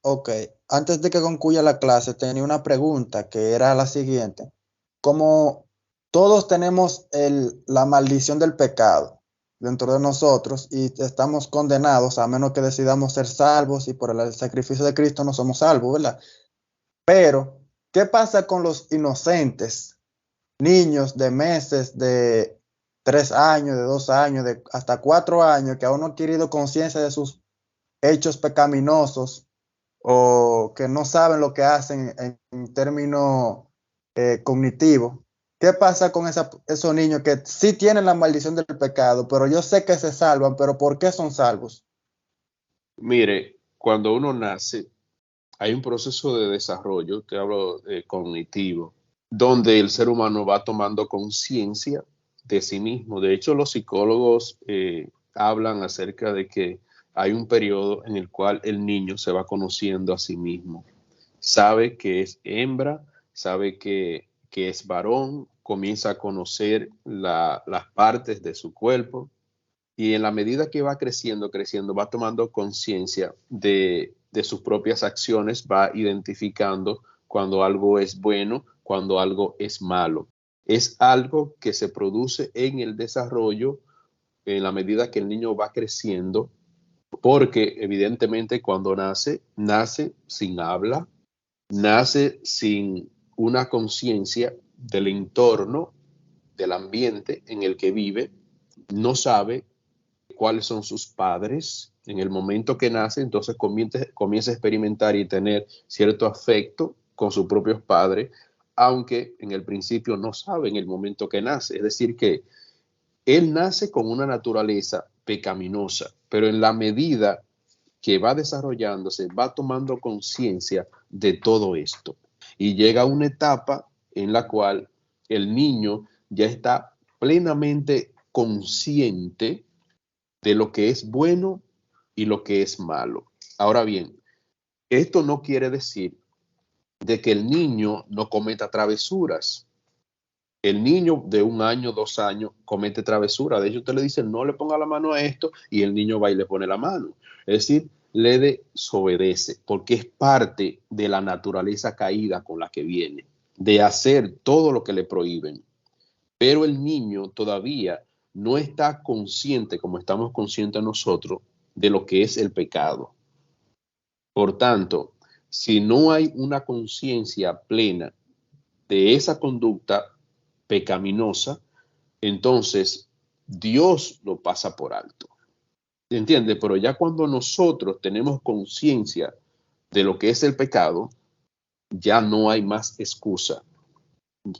Ok, antes de que concluya la clase, tenía una pregunta que era la siguiente. Como todos tenemos la maldición del pecado dentro de nosotros y estamos condenados a menos que decidamos ser salvos y por el sacrificio de Cristo no somos salvos, ¿verdad? Pero, ¿qué pasa con los inocentes, niños de meses, de 3 años, de 2 años, de hasta 4 años, que aún no han adquirido conciencia de sus hechos pecaminosos o que no saben lo que hacen en términos cognitivos? ¿Qué pasa con esos niños que sí tienen la maldición del pecado, pero yo sé que se salvan, pero ¿por qué son salvos? Mire, cuando uno nace, hay un proceso de desarrollo, te hablo cognitivo, donde el ser humano va tomando conciencia de sí mismo. De hecho, los psicólogos hablan acerca de que hay un periodo en el cual el niño se va conociendo a sí mismo. Sabe que es hembra, sabe que es varón, comienza a conocer las partes de su cuerpo y en la medida que va creciendo, va tomando conciencia de sus propias acciones, va identificando cuando algo es bueno, cuando algo es malo. Es algo que se produce en el desarrollo en la medida que el niño va creciendo, porque evidentemente cuando nace sin habla, nace sin una conciencia del entorno, del ambiente en el que vive, no sabe cuáles son sus padres. En el momento que nace, entonces comienza a experimentar y tener cierto afecto con sus propios padres, aunque en el principio no sabe en el momento que nace. Es decir, que él nace con una naturaleza pecaminosa, pero en la medida que va desarrollándose, va tomando conciencia de todo esto. Y llega a una etapa en la cual el niño ya está plenamente consciente de lo que es bueno y lo que es malo. Ahora bien, esto no quiere decir de que el niño no cometa travesuras. El niño de 1 año, 2 años comete travesura. De hecho, usted le dice, no le ponga la mano a esto y el niño va y le pone la mano. Es decir, le desobedece porque es parte de la naturaleza caída con la que viene, de hacer todo lo que le prohíben. Pero el niño todavía no está consciente, como estamos conscientes nosotros, de lo que es el pecado. Por tanto, si no hay una conciencia plena de esa conducta pecaminosa, entonces Dios lo pasa por alto. ¿Entiende? Pero ya cuando nosotros tenemos conciencia de lo que es el pecado, ya no hay más excusa.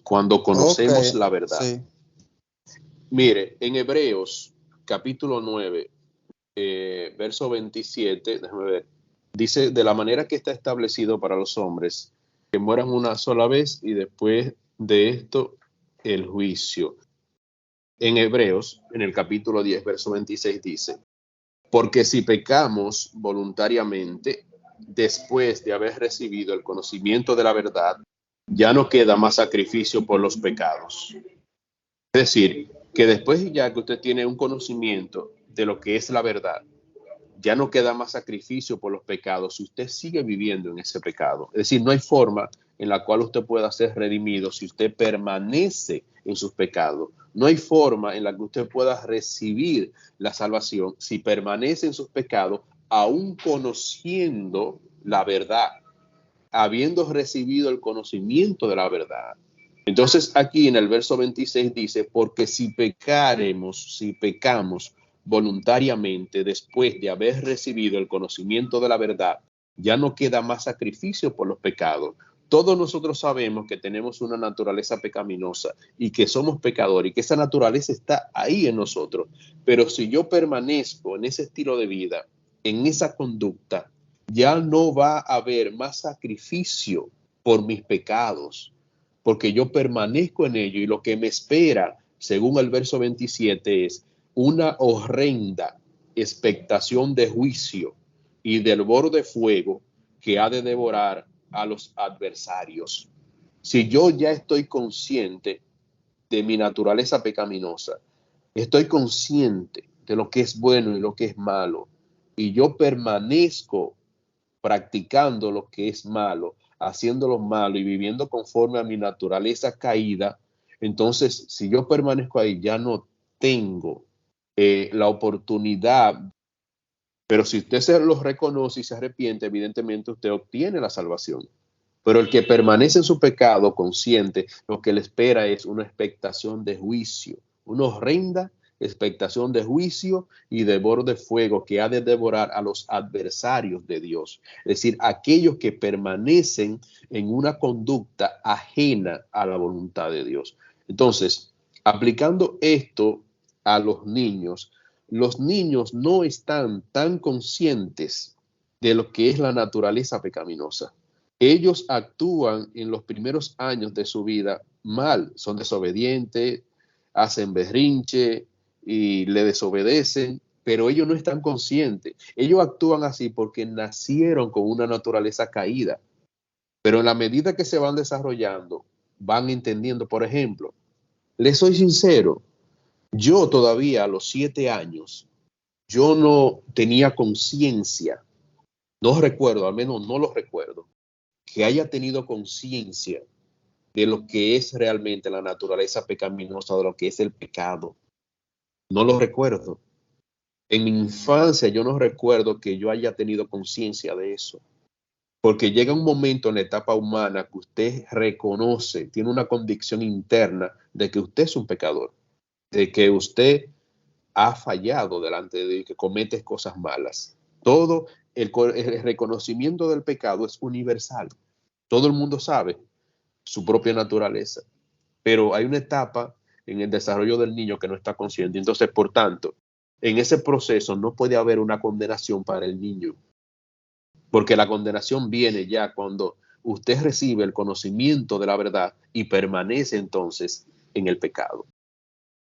Cuando Ok, conocemos la verdad. sí. Mire, en Hebreos capítulo 9, verso 27, déjame ver, dice, de la manera que está establecido para los hombres, que mueran una sola vez y después de esto el juicio. En Hebreos, en el capítulo 10, verso 26 dice, porque si pecamos voluntariamente, después de haber recibido el conocimiento de la verdad, ya no queda más sacrificio por los pecados. Es decir, que después ya que usted tiene un conocimiento de lo que es la verdad, ya no queda más sacrificio por los pecados si usted sigue viviendo en ese pecado. Es decir, no hay forma en la cual usted pueda ser redimido si usted permanece en sus pecados. No hay forma en la que usted pueda recibir la salvación si permanece en sus pecados, aún conociendo la verdad, habiendo recibido el conocimiento de la verdad. Entonces aquí en el verso 26 dice, porque si pecamos voluntariamente después de haber recibido el conocimiento de la verdad, ya no queda más sacrificio por los pecados. Todos nosotros sabemos que tenemos una naturaleza pecaminosa y que somos pecadores y que esa naturaleza está ahí en nosotros. Pero si yo permanezco en ese estilo de vida, en esa conducta, ya no va a haber más sacrificio por mis pecados, porque yo permanezco en ello y lo que me espera, según el verso 27, es una horrenda expectación de juicio y del borde de fuego que ha de devorar a los adversarios. Si yo ya estoy consciente de mi naturaleza pecaminosa, estoy consciente de lo que es bueno y lo que es malo, y yo permanezco practicando lo que es malo, haciendo lo malo y viviendo conforme a mi naturaleza caída, entonces si yo permanezco ahí ya no tengo la oportunidad. Pero si usted se lo reconoce y se arrepiente, evidentemente usted obtiene la salvación. Pero el que permanece en su pecado consciente, lo que le espera es una expectación de juicio, una horrenda expectación de juicio y devoro de fuego que ha de devorar a los adversarios de Dios. Es decir, aquellos que permanecen en una conducta ajena a la voluntad de Dios. Entonces, aplicando esto a los niños no están tan conscientes de lo que es la naturaleza pecaminosa. Ellos actúan en los primeros años de su vida mal, son desobedientes, hacen berrinche y le desobedecen, pero ellos no están conscientes. Ellos actúan así porque nacieron con una naturaleza caída, pero en la medida que se van desarrollando, van entendiendo. Por ejemplo, les soy sincero, yo todavía a los 7 años, yo no tenía conciencia, no recuerdo, al menos no lo recuerdo, que haya tenido conciencia de lo que es realmente la naturaleza pecaminosa, de lo que es el pecado. No lo recuerdo. En mi infancia yo no recuerdo que yo haya tenido conciencia de eso. Porque llega un momento en la etapa humana que usted reconoce, tiene una convicción interna de que usted es un pecador, de que usted ha fallado delante de Dios, que comete cosas malas. Todo el reconocimiento del pecado es universal. Todo el mundo sabe su propia naturaleza, pero hay una etapa en el desarrollo del niño que no está consciente. Entonces, por tanto, en ese proceso no puede haber una condenación para el niño, porque la condenación viene ya cuando usted recibe el conocimiento de la verdad y permanece entonces en el pecado.